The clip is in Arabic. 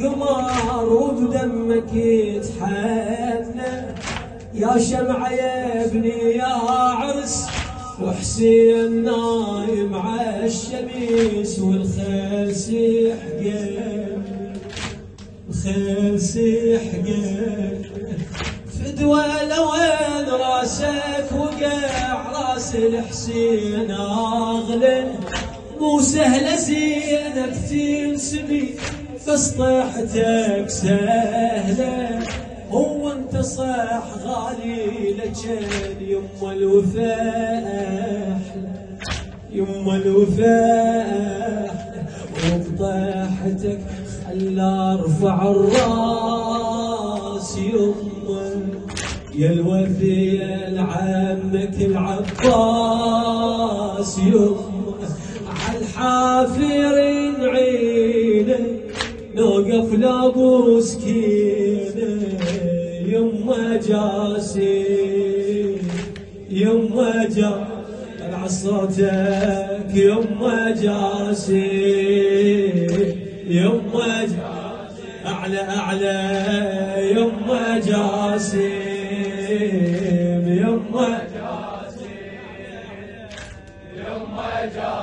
قمر وبدمك يتحنى يا شمعة يا ابني يا عرس، وحسين نايم عالشميس والخيل سيحقن، الخيل سيحقن. فدوى لوين راسك وقع راس الحسين اغلن، مو سهلة زينك تنسبي بس طيحتك سهلة، هو انت صح غالي لجل يما الوفاء احلى، يما الوفاء احلى. وبطيحتك خلى ارفع الراس يما يا الوفي لعمك العباس، يما عالحافر نعينه نوقف لابو سكينه، يما جاسي يما جا طلع صوتك يما جاسي، يما جاسي اعلى اعلى يما جاسي، يما جاسي يما جاسي.